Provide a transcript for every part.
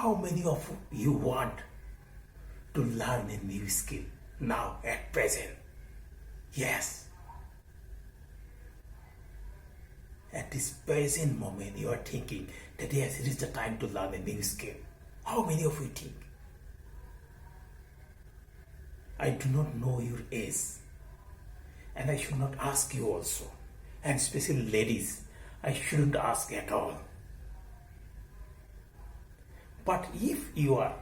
How many of you want to learn a new skill now at present? Yes. At this present moment, you are thinking that yes, it is the time to learn a new skill. How many of you think? I do not know your age, and I should not ask you also. And especially ladies, I shouldn't ask at all. But if you are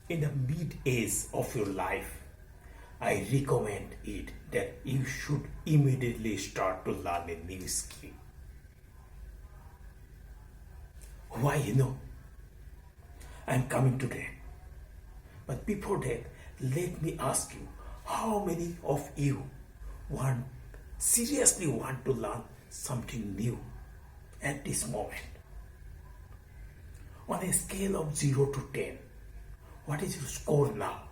in the mid-age of your life, I recommend it that you should immediately start to learn a new skill. Why, I'm coming to that. But before that, let me ask you, how many of you seriously want to learn something new at this moment? On a scale of 0 to 10, what is your score now?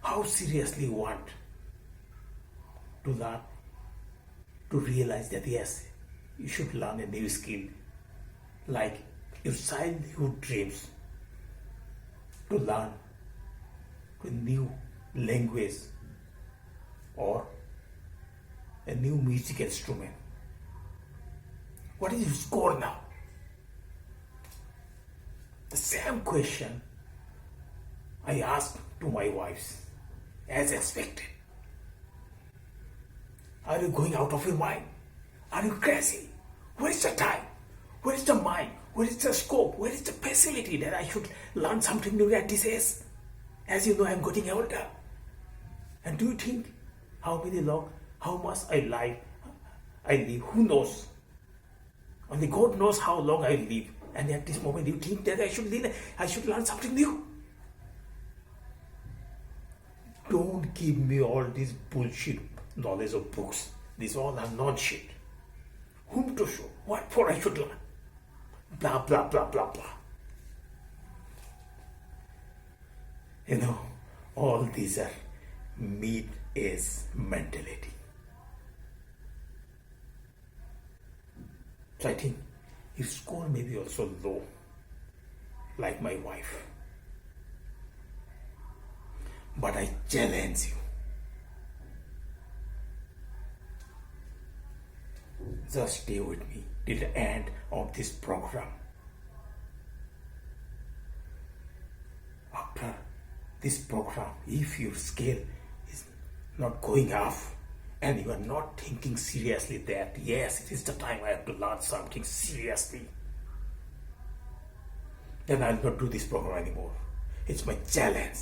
How seriously you want to learn, to realize that yes, you should learn a new skill, like your childhood dreams, to learn a new language or a new music instrument. What is your score now? The same question I asked to my wives, as expected. Are you going out of your mind? Are you crazy? Where is the time? Where is the mind? Where is the scope? Where is the facility that I should learn something new at this age? As you know, I'm getting older. And do you think how much I live? Who knows? Only God knows how long I live. And at this moment, you think that I should learn something new? Don't give me all this bullshit knowledge of books. These all are non-shit. Whom to show? What for I should learn? Blah, blah, blah, blah, blah. All these are mid-age mentality. So I think your score may be also low, like my wife. But I challenge you. Just stay with me till the end of this program. After this program, if your scale is not going up and you are not thinking seriously that yes, it is the time I have to learn something seriously, then I'll not do this program anymore. It's my challenge.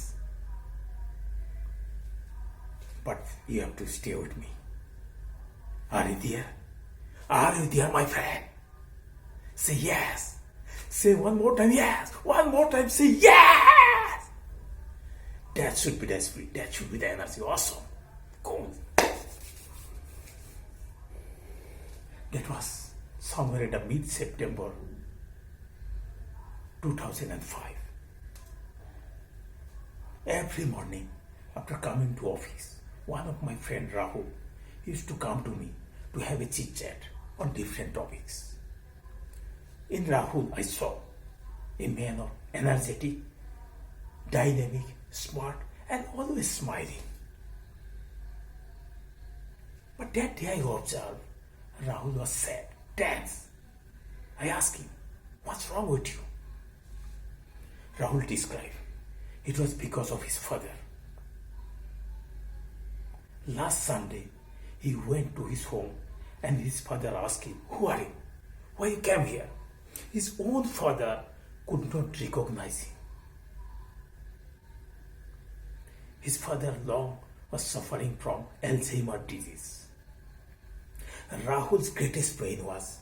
But you have to stay with me. Are you there? Are you there, my friend? Say yes. Say one more time, yes. One more time, say yes. That should be the spirit. That should be the energy. Awesome. Go. That was somewhere in the mid-September 2005. Every morning after coming to office, one of my friend Rahul used to come to me to have a chit chat on different topics. In Rahul, I saw a man of energetic, dynamic, smart, and always smiling. But that day I observed Rahul was sad, tense. I asked him, "What's wrong with you?" Rahul described it was because of his father. Last Sunday, he went to his home and his father asked him, "Who are you? Why you came here?" His own father could not recognize him. His father long was suffering from Alzheimer's disease. Rahul's greatest pain was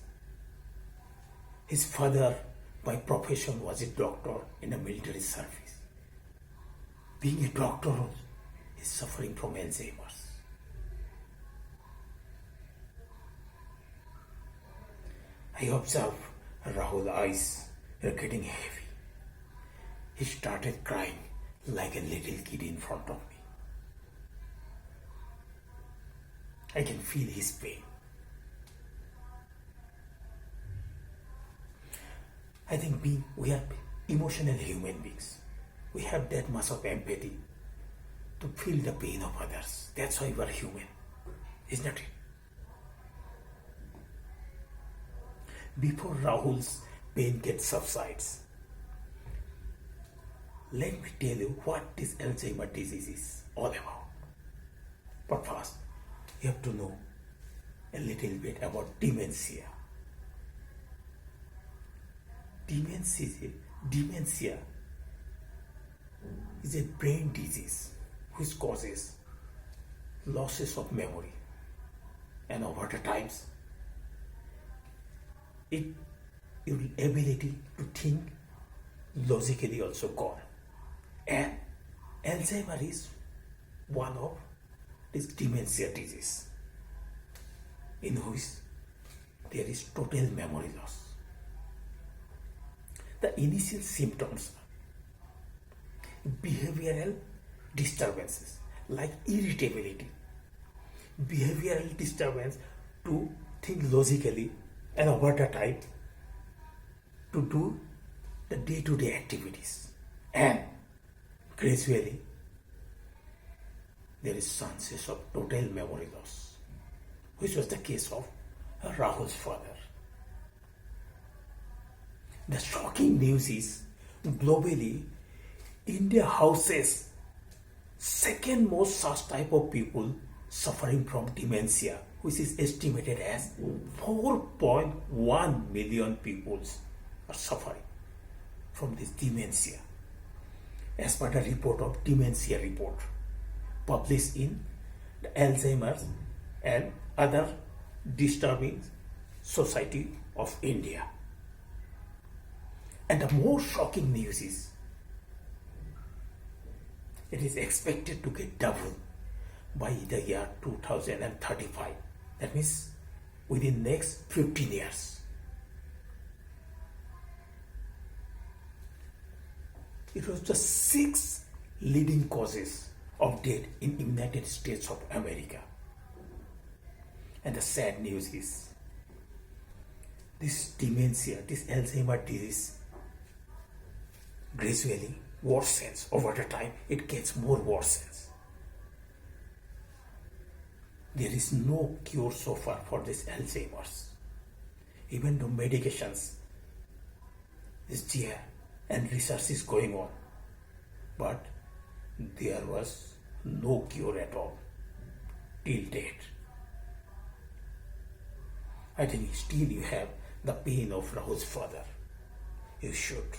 his father by profession was a doctor in a military service. Being a doctor, he is suffering from Alzheimer's. I observed Rahul's eyes were getting heavy. He started crying like a little kid in front of me. I can feel his pain. I think we are emotional human beings. We have that much of empathy to feel the pain of others. That's why we are human, isn't it? Before Rahul's pain gets subsides, let me tell you what this Alzheimer's disease is all about. But first, you have to know a little bit about dementia. Dementia is a brain disease which causes losses of memory, and over the times your ability to think logically also gone. And Alzheimer's is one of this dementia disease in which there is total memory loss. The initial symptoms are behavioral disturbances like irritability, behavioral disturbance to think logically and over the time to do the day-to-day activities, and gradually there is chances of total memory loss, which was the case of Rahul's father. The shocking news is globally India houses second most such type of people suffering from dementia, which is estimated as 4.1 million people are suffering from this dementia, as per the report of Dementia Report published in the Alzheimer's and Other Disturbing Society of India. And the more shocking news is it is expected to get double by the year 2035. That means within next 15 years. It was the 6 leading causes of death in United States of America. And the sad news is this dementia, this Alzheimer's disease gradually worsens over the time. It gets more worsens. There is no cure so far for this Alzheimer's. Even though medications is there and research is going on, but there was no cure at all till date. I think still you have the pain of Rahul's father. You should.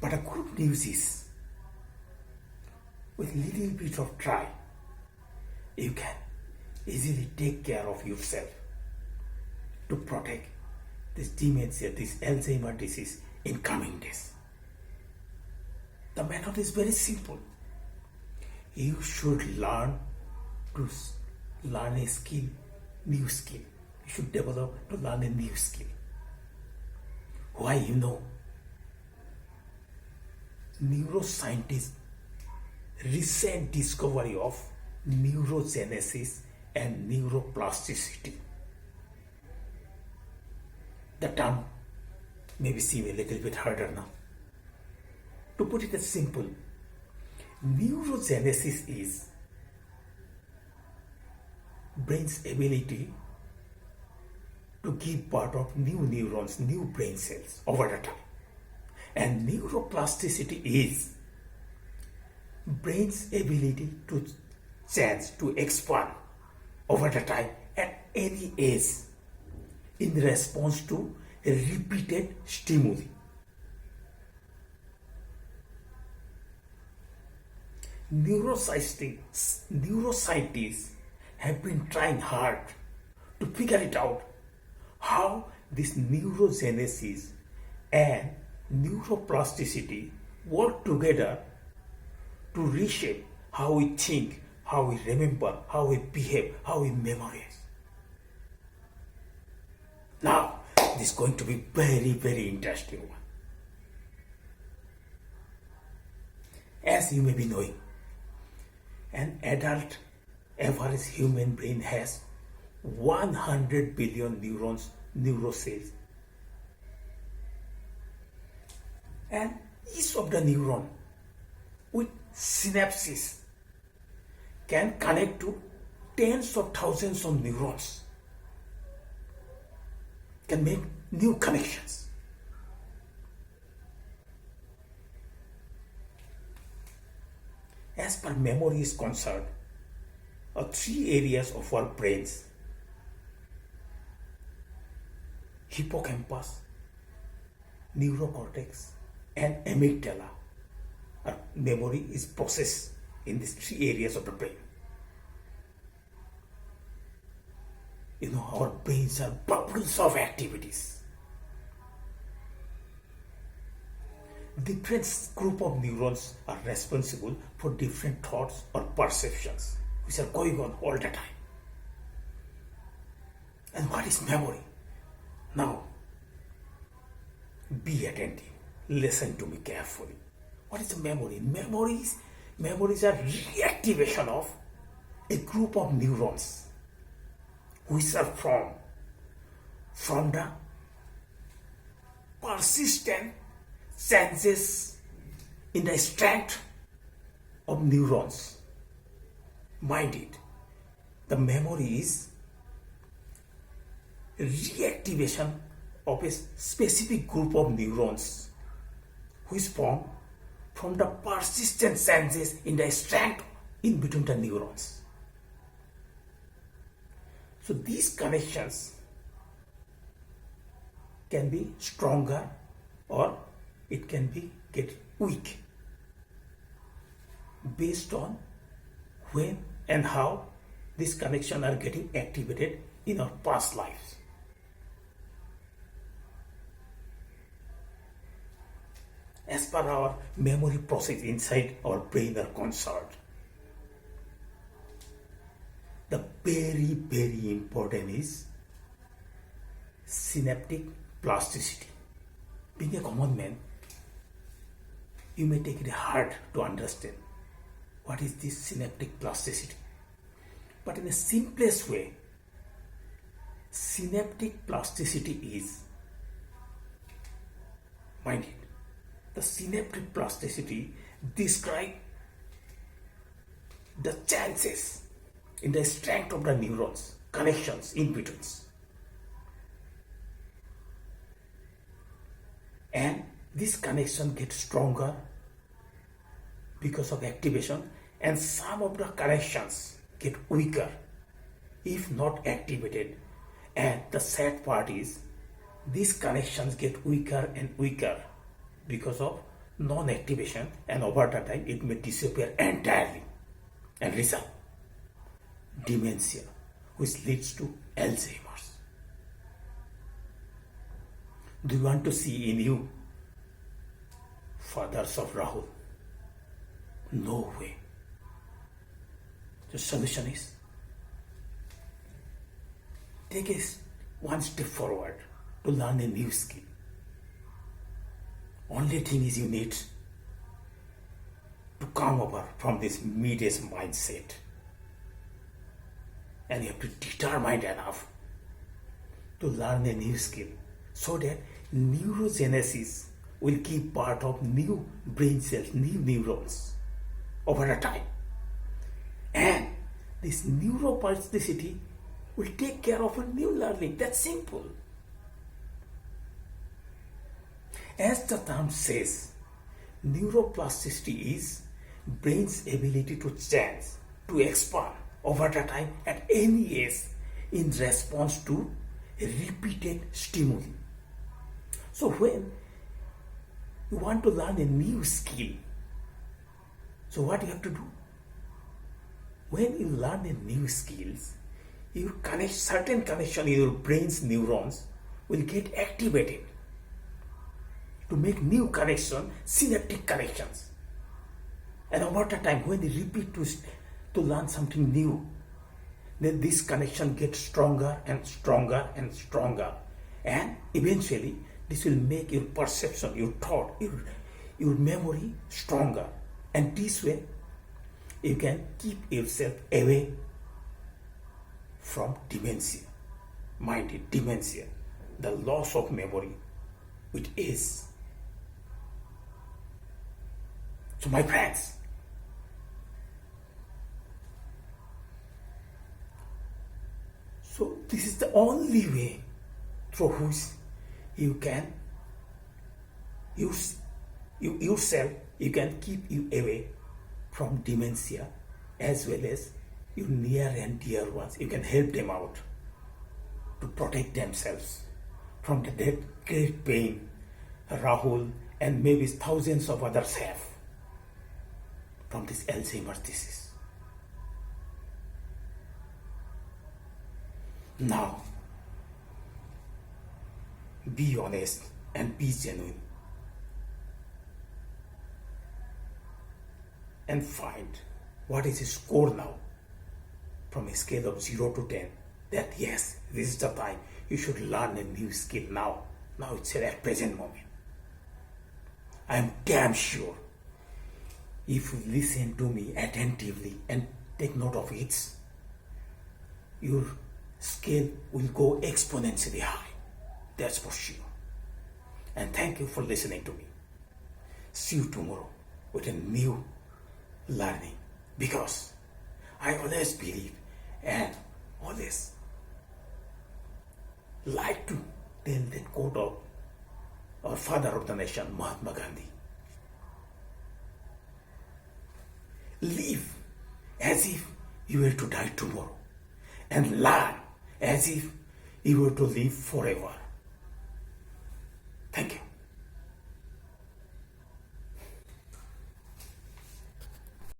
But the good news is, with little bit of try, you can easily take care of yourself to protect this dementia, this Alzheimer's disease in coming days. The method is very simple. You should learn a skill, new skill. You should develop to learn a new skill. Why? You know, neuroscientists' recent discovery of neurogenesis and neuroplasticity. The term maybe seem a little bit harder now. To put it as simple, neurogenesis is brain's ability to give birth of new neurons, new brain cells over the time. And neuroplasticity is brain's ability to change, to expand over the time at any age in response to repeated stimuli. Neuroscientists have been trying hard to figure it out how this neurogenesis and neuroplasticity work together to reshape how we think, how we remember, how we behave, how we memorize. Now, this is going to be very, very interesting one. As you may be knowing, an adult average human brain has 100 billion neurons, neurocells And each of the neuron with synapses can connect to tens of thousands of neurons, can make new connections. As per memory is concerned, three areas of our brains: hippocampus, neurocortex, and amygdala. Our memory is processed in these three areas of the brain. Our brains are bubbles of activities. Different group of neurons are responsible for different thoughts or perceptions which are going on all the time. And what is memory? Now, be attentive. Listen to me carefully. What is memory? Memories are reactivation of a group of neurons which are from the persistent changes in the strength of neurons. Mind it, the memory is reactivation of a specific group of neurons which form from the persistent changes in the strength in between the neurons. So these connections can be stronger or it can be get weak based on when and how these connections are getting activated in our past lives. As per our memory process inside our brain are concerned, the very, very important is synaptic plasticity. Being a common man, you may take it hard to understand what is this synaptic plasticity. But in the simplest way, synaptic plasticity is, mind it, the synaptic plasticity describes the chances in the strength of the neurons, connections in between. And this connection gets stronger because of activation, and some of the connections get weaker if not activated. And the sad part is these connections get weaker and weaker because of non-activation, and over the time it may disappear entirely and result dementia, which leads to Alzheimer's. Do you want to see in you fathers of Rahul? No way. The solution is take one step forward to learn a new skill. Only thing is you need to come over from this mid-age mindset, and you have to determine enough to learn a new skill so that neurogenesis will keep part of new brain cells, new neurons over a time. And this neuroplasticity will take care of a new learning. That's simple. As the term says, neuroplasticity is brain's ability to change, to expand over the time at any age in response to a repeated stimuli. So when you want to learn a new skill, so what you have to do? When you learn a new skills, you connect certain connection in your brain's neurons will get activated to make new connection, synaptic connections. And over the time, when you repeat to learn something new, then this connection gets stronger and stronger and stronger. And eventually, this will make your perception, your thought, your memory stronger. And this way, you can keep yourself away from dementia. Mind it, dementia, the loss of memory with age. So, my friends, so this is the only way through which you can yourself, you can keep you away from dementia, as well as your near and dear ones. You can help them out to protect themselves from the great pain Rahul and maybe thousands of others have from this Alzheimer's disease. Now, be honest and be genuine, and find what is his score now from a scale of 0 to 10, that yes, this is the time you should learn a new skill now. Now it's at present moment. I am damn sure if you listen to me attentively and take note of it, your scale will go exponentially high. That's for sure. And thank you for listening to me. See you tomorrow with a new learning, because I always believe and always like to tell that quote of our father of the nation, Mahatma Gandhi. Live as if you were to die tomorrow, and learn as if you were to live forever.